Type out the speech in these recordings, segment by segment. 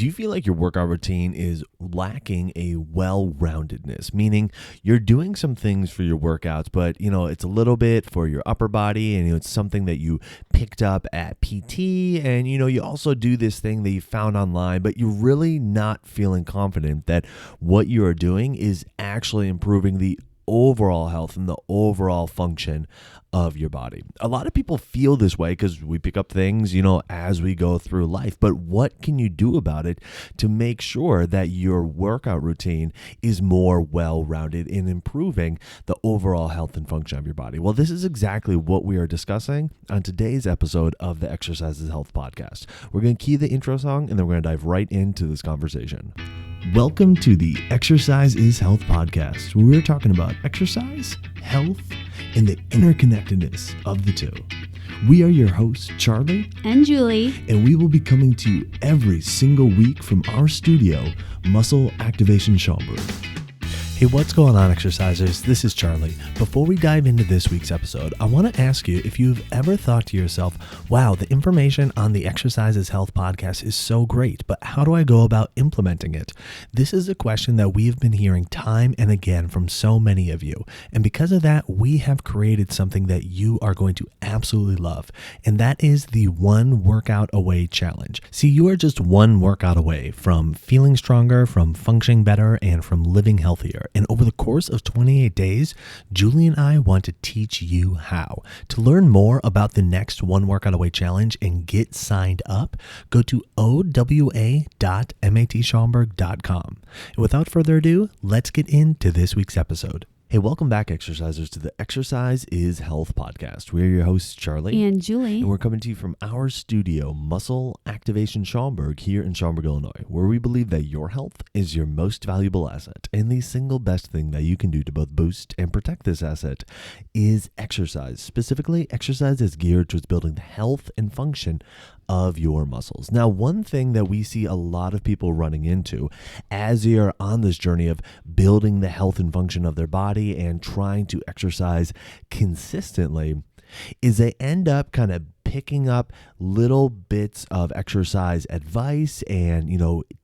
Do you feel like your workout routine is lacking a well-roundedness, meaning you're doing some things for your workouts, but it's a little bit for your upper body, and it's something that you picked up at PT, and you also do this thing that you found online, but you're really not feeling confident that what you are doing is actually improving the overall health and the overall function of your body. A lot of people feel this way because we pick up things, as we go through life. But what can you do about it to make sure that your workout routine is more well-rounded in improving the overall health and function of your body? Well, this is exactly what we are discussing on today's episode of the Exercise is Health podcast. We're going to key the intro song, and then we're going to dive right into this conversation. Welcome to the Exercise is Health podcast, where we're talking about exercise, health, and the interconnectedness of the two. We are your hosts, Charlie and Julie, and we will be coming to you every single week from our studio, Muscle Activation Schaumburg. Hey, what's going on, exercisers? This is Charlie. Before we dive into this week's episode, I want to ask you if you've ever thought to yourself, wow, the information on the Exercise is Health podcast is so great, but how do I go about implementing it? This is a question that we have been hearing time and again from so many of you. And because of that, we have created something that you are going to absolutely love. And that is the One Workout Away Challenge. See, you are just one workout away from feeling stronger, from functioning better, and from living healthier. And over the course of 28 days, Julie and I want to teach you how. To learn more about the next One Workout Away Challenge and get signed up, go to owa.matschaumburg.com. And without further ado, let's get into this week's episode. Hey, welcome back, exercisers, to the Exercise is Health podcast. We're your hosts, Charlie and Julie, and we're coming to you from our studio, Muscle Activation Schaumburg, here in Schaumburg, Illinois, where we believe that your health is your most valuable asset, and the single best thing that you can do to both boost and protect this asset is exercise. Specifically, exercise is geared towards building the health and function of your muscles. Now, one thing that we see a lot of people running into as they are on this journey of building the health and function of their body and trying to exercise consistently is they end up kind of picking up little bits of exercise advice and,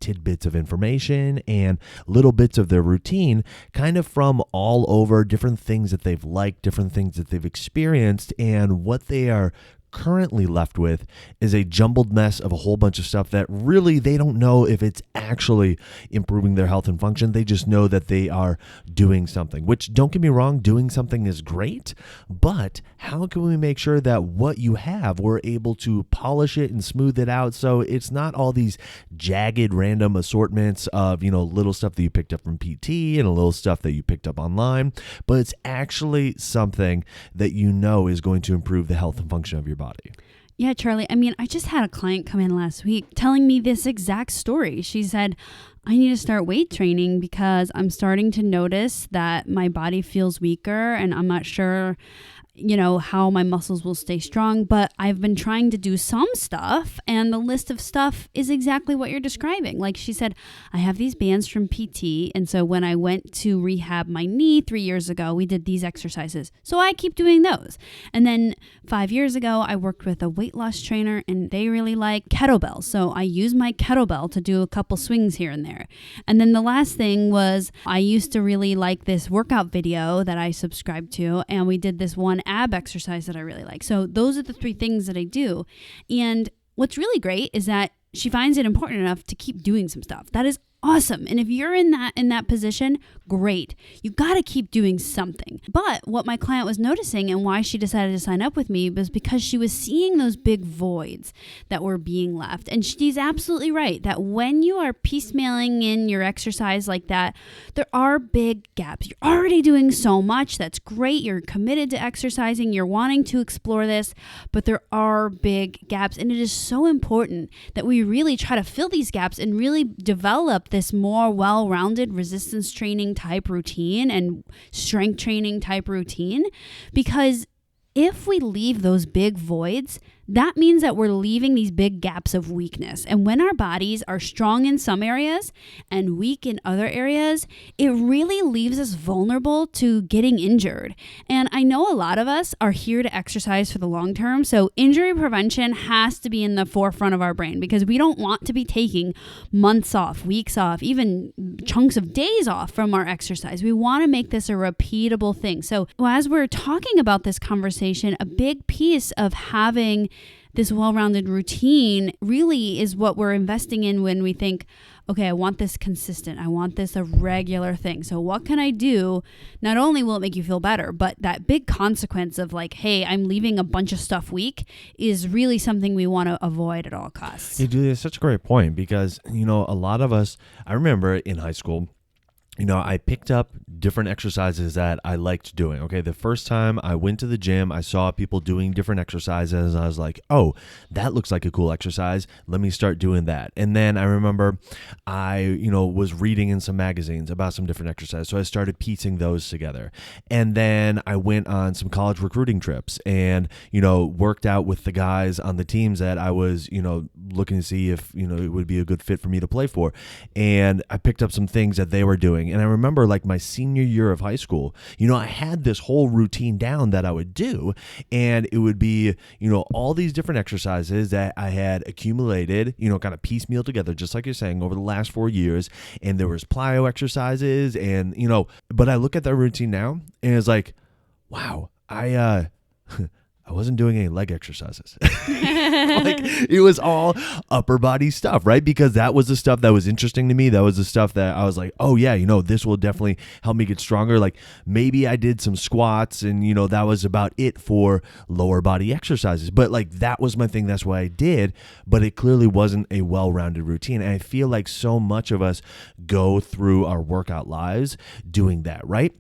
tidbits of information and little bits of their routine kind of from all over, different things that they've liked, different things that they've experienced, and what they are currently left with is a jumbled mess of a whole bunch of stuff that really they don't know if it's actually improving their health and function. They just know that they are doing something, which, don't get me wrong, doing something is great, but how can we make sure that what you have, we're able to polish it and smooth it out so it's not all these jagged random assortments of, little stuff that you picked up from PT and a little stuff that you picked up online, but it's actually something that is going to improve the health and function of your body. Yeah, Charlie. I just had a client come in last week telling me this exact story. She said, I need to start weight training because I'm starting to notice that my body feels weaker and I'm not sure, how my muscles will stay strong, but I've been trying to do some stuff, and the list of stuff is exactly what you're describing. Like she said, I have these bands from PT, and so when I went to rehab my knee 3 years ago, we did these exercises. So I keep doing those. And then 5 years ago, I worked with a weight loss trainer, and they really like kettlebells. So I use my kettlebell to do a couple swings here and there. And then the last thing was I used to really like this workout video that I subscribed to, and we did this one ab exercise that I really like. So those are the three things that I do. And what's really great is that she finds it important enough to keep doing some stuff. That is awesome. And if you're in that position, great. You got to keep doing something. But what my client was noticing and why she decided to sign up with me was because she was seeing those big voids that were being left. And she's absolutely right that when you are piecemealing in your exercise like that, there are big gaps. You're already doing so much. That's great. You're committed to exercising. You're wanting to explore this, but there are big gaps. And it is so important that we really try to fill these gaps and really develop this more well-rounded resistance training type routine and strength training type routine, because if we leave those big voids, that means that we're leaving these big gaps of weakness. And when our bodies are strong in some areas and weak in other areas, it really leaves us vulnerable to getting injured. And I know a lot of us are here to exercise for the long term, so injury prevention has to be in the forefront of our brain because we don't want to be taking months off, weeks off, even chunks of days off from our exercise. We want to make this a repeatable thing. So as we're talking about this conversation, a big piece of having this well-rounded routine really is what we're investing in when we think, okay, I want this consistent. I want this a regular thing. So what can I do? Not only will it make you feel better, but that big consequence of like, hey, I'm leaving a bunch of stuff weak is really something we want to avoid at all costs. Yeah, Julia, it's such a great point because, a lot of us, I remember in high school, I picked up different exercises that I liked doing. Okay, the first time I went to the gym, I saw people doing different exercises. And I was like, oh, that looks like a cool exercise. Let me start doing that. And then I remember I, was reading in some magazines about some different exercises. So I started piecing those together. And then I went on some college recruiting trips and, worked out with the guys on the teams that I was, looking to see if, it would be a good fit for me to play for. And I picked up some things that they were doing. And I remember like my senior year of high school, I had this whole routine down that I would do. And it would be, all these different exercises that I had accumulated, kind of piecemeal together, just like you're saying, over the last 4 years. And there was plyo exercises and, but I look at that routine now and it's like, wow, I wasn't doing any leg exercises. Like it was all upper body stuff, right? Because that was the stuff that was interesting to me. That was the stuff that I was like, oh yeah, this will definitely help me get stronger. Like maybe I did some squats and, that was about it for lower body exercises. But like that was my thing. That's what I did. But it clearly wasn't a well-rounded routine. And I feel like so much of us go through our workout lives doing that, right?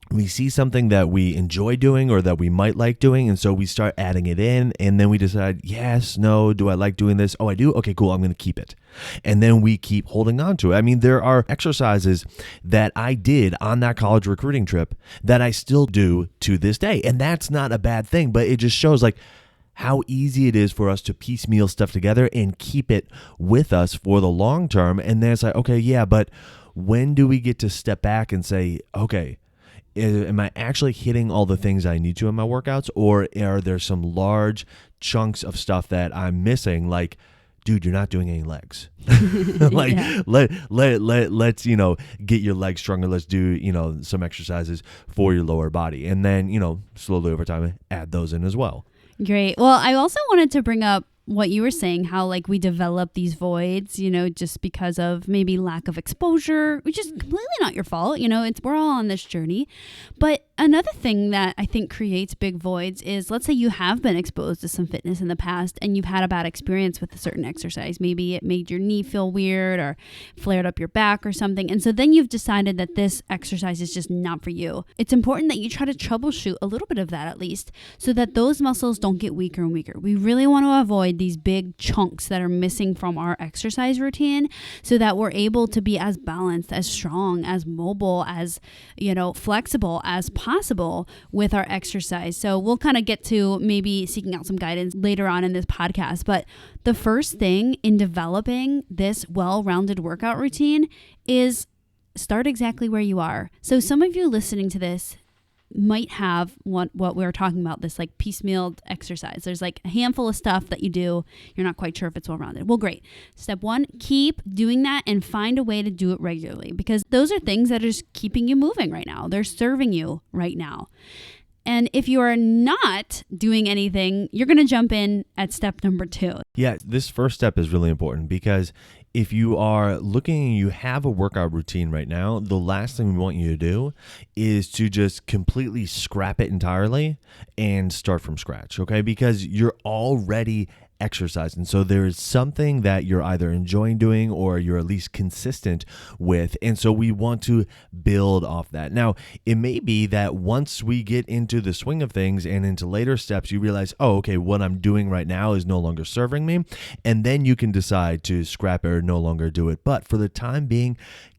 We see something that we enjoy doing or that we might like doing, and so we start adding it in, and then we decide, yes, no, do I like doing this? Oh, I do? Okay, cool, I'm going to keep it. And then we keep holding on to it. I mean, there are exercises that I did on that college recruiting trip that I still do to this day, and that's not a bad thing, but it just shows like how easy it is for us to piecemeal stuff together and keep it with us for the long term. And then it's like, okay, yeah, but when do we get to step back and say, okay, am I actually hitting all the things I need to in my workouts, or are there some large chunks of stuff that I'm missing? Like, dude, you're not doing any legs. Like, yeah. let's get your legs stronger. Let's do some exercises for your lower body, and then slowly over time add those in as well. Great. Well, I also wanted to bring up what you were saying, how like we develop these voids, just because of maybe lack of exposure, which is completely not your fault. We're all on this journey. But another thing that I think creates big voids is, let's say you have been exposed to some fitness in the past and you've had a bad experience with a certain exercise. Maybe it made your knee feel weird or flared up your back or something. And so then you've decided that this exercise is just not for you. It's important that you try to troubleshoot a little bit of that at least, so that those muscles don't get weaker and weaker. We really want to avoid these big chunks that are missing from our exercise routine, so that we're able to be as balanced, as strong, as mobile, as flexible as possible with our exercise. So we'll kind of get to maybe seeking out some guidance later on in this podcast. But the first thing in developing this well-rounded workout routine is start exactly where you are. So some of you listening to this might have what we were talking about, this like piecemealed exercise. There's like a handful of stuff that you do. You're not quite sure if it's well-rounded. Well, great. Step one, keep doing that and find a way to do it regularly, because those are things that are just keeping you moving right now. They're serving you right now. And if you are not doing anything, you're going to jump in at step number 2. Yeah, this first step is really important, because if you are looking and you have a workout routine right now, the last thing we want you to do is to just completely scrap it entirely and start from scratch, okay? Because you're already exercising. So there's something that you're either enjoying doing or you're at least consistent with. And so we want to build off that. Now, it may be that once we get into the swing of things and into later steps, you realize, oh, okay, what I'm doing right now is no longer serving me. And then you can decide to scrap it or no longer do it. But for the time being,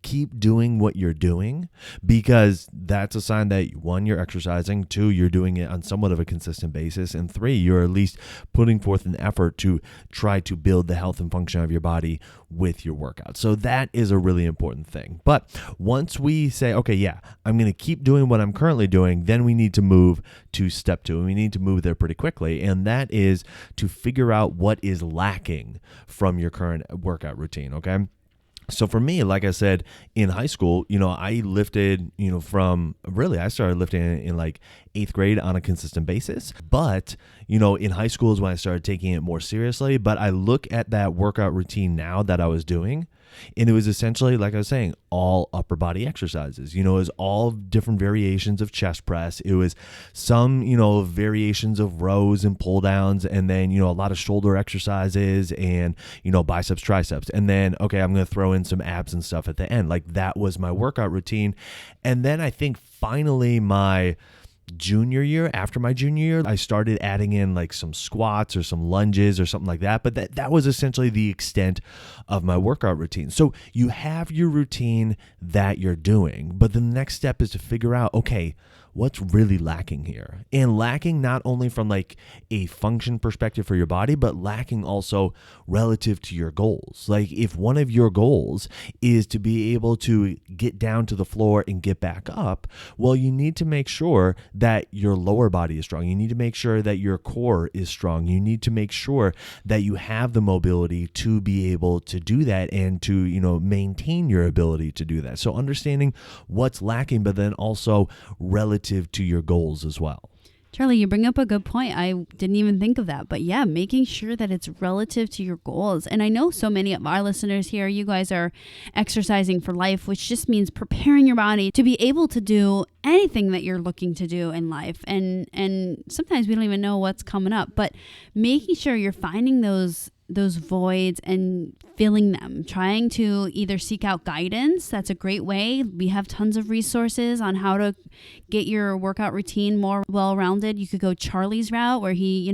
keep doing what you're doing, because that's a sign that, one, you're exercising, two, you're doing it on somewhat of a consistent basis, and three, you're at least putting forth an effort to try to build the health and function of your body with your workout. So that is a really important thing. But once we say, okay, yeah, I'm going to keep doing what I'm currently doing, then we need to move to step two, and we need to move there pretty quickly. And that is to figure out what is lacking from your current workout routine. Okay. So for me, like I said, in high school, I lifted, I started lifting in like 8th grade on a consistent basis. But, in high school is when I started taking it more seriously. But I look at that workout routine now that I was doing, and it was essentially, like I was saying, all upper body exercises. It was all different variations of chest press. It was some, variations of rows and pull downs, and then, a lot of shoulder exercises and, biceps, triceps. And then, okay, I'm going to throw in some abs and stuff at the end. Like, that was my workout routine. And then I think finally after my junior year, I started adding in like some squats or some lunges or something like that. But that was essentially the extent of my workout routine. So you have your routine that you're doing, but the next step is to figure out, okay, what's really lacking here? And lacking not only from like a function perspective for your body, but lacking also relative to your goals. Like, if one of your goals is to be able to get down to the floor and get back up, well, you need to make sure that your lower body is strong. You need to make sure that your core is strong. You need to make sure that you have the mobility to be able to do that and to, maintain your ability to do that. So understanding what's lacking, but then also relative to your goals as well. Charlie, you bring up a good point. I didn't even think of that. But yeah, making sure that it's relative to your goals. And I know so many of our listeners here, you guys are exercising for life, which just means preparing your body to be able to do anything that you're looking to do in life. And sometimes we don't even know what's coming up. But making sure you're finding those voids and filling them, trying to either seek out guidance. That's a great way. We have tons of resources on how to get your workout routine more well-rounded. You could go Charlie's route, where he,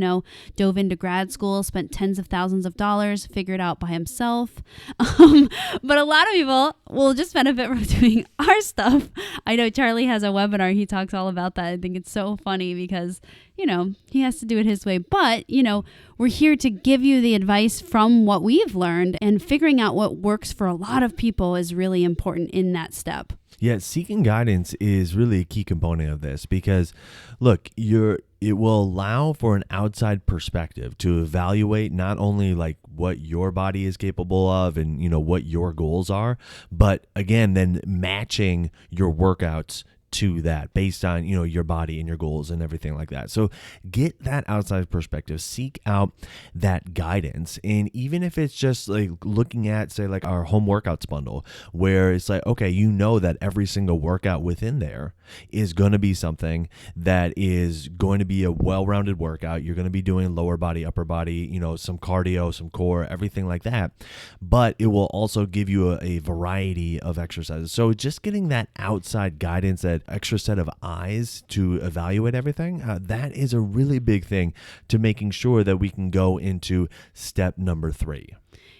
dove into grad school, spent tens of thousands of dollars, figured it out by himself. But a lot of people will just benefit from doing our stuff. I know Charlie has a webinar. He talks all about that. I think it's so funny because, he has to do it his way. But, we're here to give you the advice from what we've learned, and figuring out what works for a lot of people is really important in that step. Yeah, seeking guidance is really a key component of this, because look, it will allow for an outside perspective to evaluate not only like what your body is capable of and, what your goals are, but again, then matching your workouts to that based on, your body and your goals and everything like that. So get that outside perspective, seek out that guidance. And even if it's just like looking at, say, like our home workouts bundle, where it's like, okay, that every single workout within there is going to be something that is going to be a well-rounded workout. You're going to be doing lower body, upper body, some cardio, some core, everything like that. But it will also give you a variety of exercises. So just getting that outside guidance, that extra set of eyes to evaluate everything, that is a really big thing to making sure that we can go into step number 3.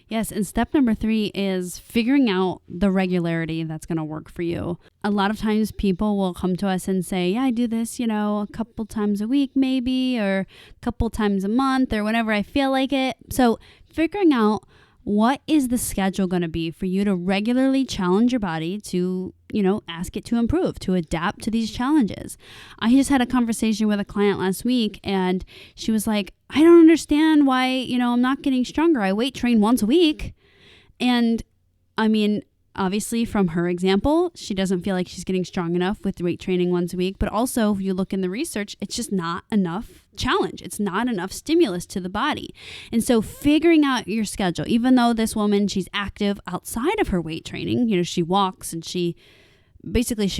Yes, and step number 3 is figuring out the regularity that's going to work for you. A lot of times people will come to us and say, yeah, I do this, a couple times a week maybe, or a couple times a month, or whenever I feel like it. So figuring out what is the schedule going to be for you to regularly challenge your body to, ask it to improve, to adapt to these challenges. I just had a conversation with a client last week, and she was like, I don't understand why, I'm not getting stronger. I weight train once a week. And I mean, obviously from her example, she doesn't feel like she's getting strong enough with weight training once a week. But also, if you look in the research, it's just not enough challenge. It's not enough stimulus to the body. And so figuring out your schedule, even though this woman, she's active outside of her weight training, she walks and she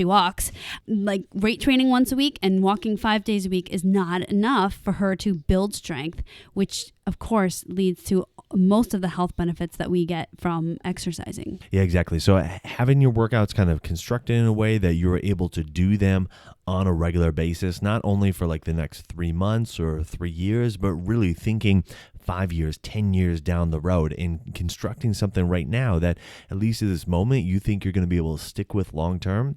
walks, like weight training once a week and walking 5 days a week is not enough for her to build strength, which of course leads to most of the health benefits that we get from exercising. Yeah, exactly. So having your workouts kind of constructed in a way that you're able to do them on a regular basis, not only for like the next 3 months or 3 years, but really thinking 5 years, 10 years down the road, and constructing something right now that at least at this moment you think you're going to be able to stick with long term.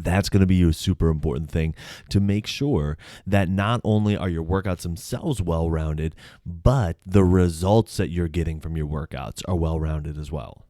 That's going to be a super important thing to make sure that not only are your workouts themselves well-rounded, but the results that you're getting from your workouts are well-rounded as well.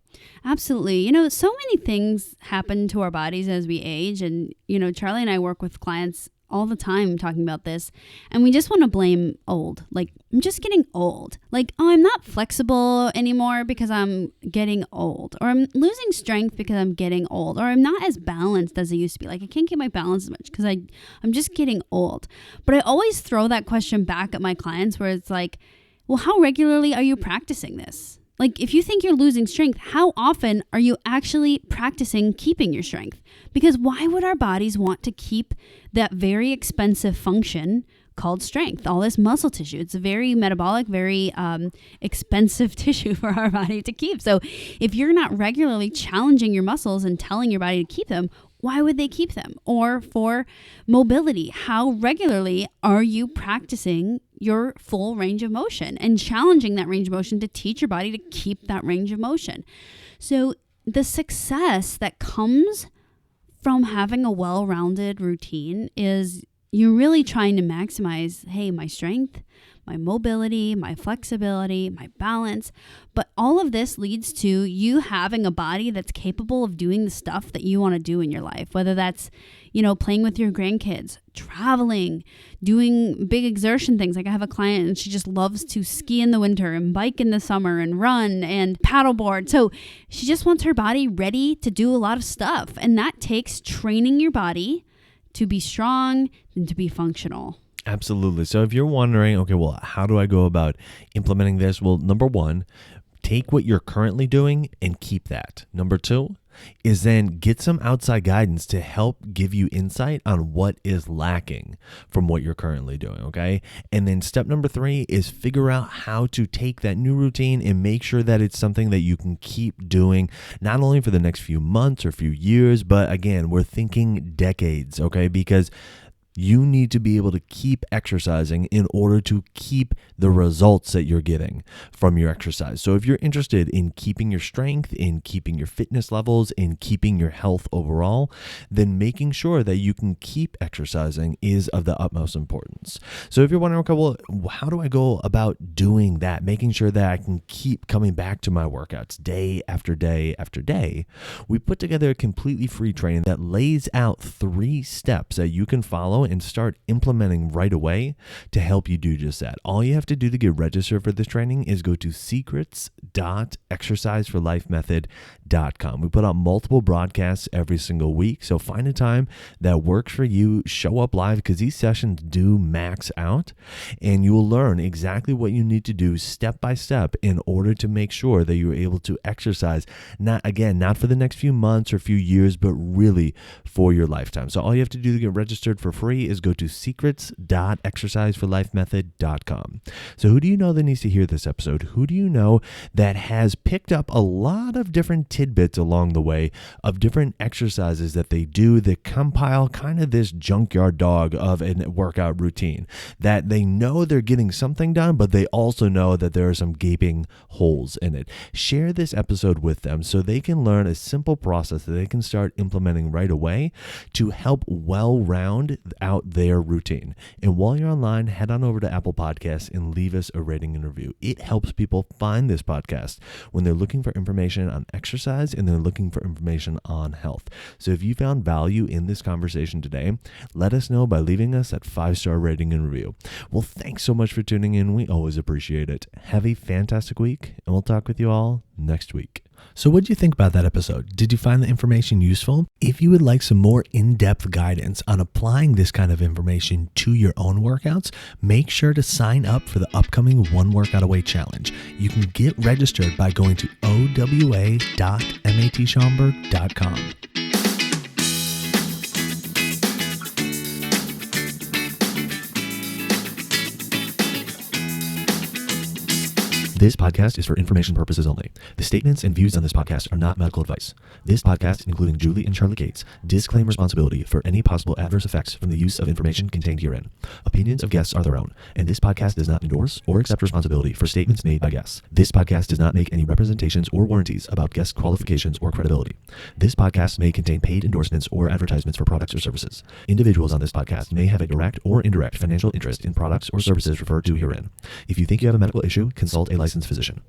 Absolutely. So many things happen to our bodies as we age. And, Charlie and I work with clients all the time talking about this. And we just want to blame old. Like, I'm just getting old. Like, oh, I'm not flexible anymore because I'm getting old. Or I'm losing strength because I'm getting old. Or I'm not as balanced as I used to be. Like, I can't get my balance as much because I'm just getting old. But I always throw that question back at my clients where it's like, well, how regularly are you practicing this? Like, if you think you're losing strength, how often are you actually practicing keeping your strength? Because why would our bodies want to keep that very expensive function called strength, all this muscle tissue? It's a very metabolic, very expensive tissue for our body to keep. So if you're not regularly challenging your muscles and telling your body to keep them, why would they keep them? Or for mobility, how regularly are you practicing your full range of motion and challenging that range of motion to teach your body to keep that range of motion? So the success that comes from having a well-rounded routine is you're really trying to maximize, hey, my strength, my mobility, my flexibility, my balance. But all of this leads to you having a body that's capable of doing the stuff that you want to do in your life, whether that's, playing with your grandkids, traveling, doing big exertion things. Like I have a client and she just loves to ski in the winter and bike in the summer and run and paddleboard. So she just wants her body ready to do a lot of stuff. And that takes training your body to be strong and to be functional. Absolutely. So if you're wondering, okay, well, how do I go about implementing this? Well, number one, take what you're currently doing and keep that. Number two is then get some outside guidance to help give you insight on what is lacking from what you're currently doing, okay? And then step number three is figure out how to take that new routine and make sure that it's something that you can keep doing, not only for the next few months or few years, but again, we're thinking decades, okay? Because you need to be able to keep exercising in order to keep the results that you're getting from your exercise. So if you're interested in keeping your strength, in keeping your fitness levels, in keeping your health overall, then making sure that you can keep exercising is of the utmost importance. So if you're wondering, okay, well, how do I go about doing that? Making sure that I can keep coming back to my workouts day after day after day. We put together a completely free training that lays out 3 steps that you can follow and start implementing right away to help you do just that. All you have to do to get registered for this training is go to secrets.exerciseforlifemethod.com. We put out multiple broadcasts every single week, so find a time that works for you, show up live, because these sessions do max out, and you will learn exactly what you need to do step by step in order to make sure that you're able to exercise, not for the next few months or few years, but really for your lifetime. So all you have to do to get registered for free is go to secrets.exerciseforlifemethod.com. So who do you know that needs to hear this episode? Who do you know that has picked up a lot of different tidbits along the way of different exercises that they do that compile kind of this junkyard dog of a workout routine, that they know they're getting something done, but they also know that there are some gaping holes in it? Share this episode with them so they can learn a simple process that they can start implementing right away to help round out their routine. And while you're online, head on over to Apple Podcasts and leave us a rating and review. It helps people find this podcast when they're looking for information on exercise and they're looking for information on health. So if you found value in this conversation today, let us know by leaving us that 5-star rating and review. Well, thanks so much for tuning in. We always appreciate it. Have a fantastic week, and we'll talk with you all next week. So what did you think about that episode? Did you find the information useful? If you would like some more in-depth guidance on applying this kind of information to your own workouts, make sure to sign up for the upcoming One Workout Away Challenge. You can get registered by going to owa.matschaumburg.com. This podcast is for information purposes only. The statements and views on this podcast are not medical advice. This podcast, including Julie and Charlie Gates, disclaim responsibility for any possible adverse effects from the use of information contained herein. Opinions of guests are their own, and this podcast does not endorse or accept responsibility for statements made by guests. This podcast does not make any representations or warranties about guest qualifications or credibility. This podcast may contain paid endorsements or advertisements for products or services. Individuals on this podcast may have a direct or indirect financial interest in products or services referred to herein. If you think you have a medical issue, consult a licensed physician.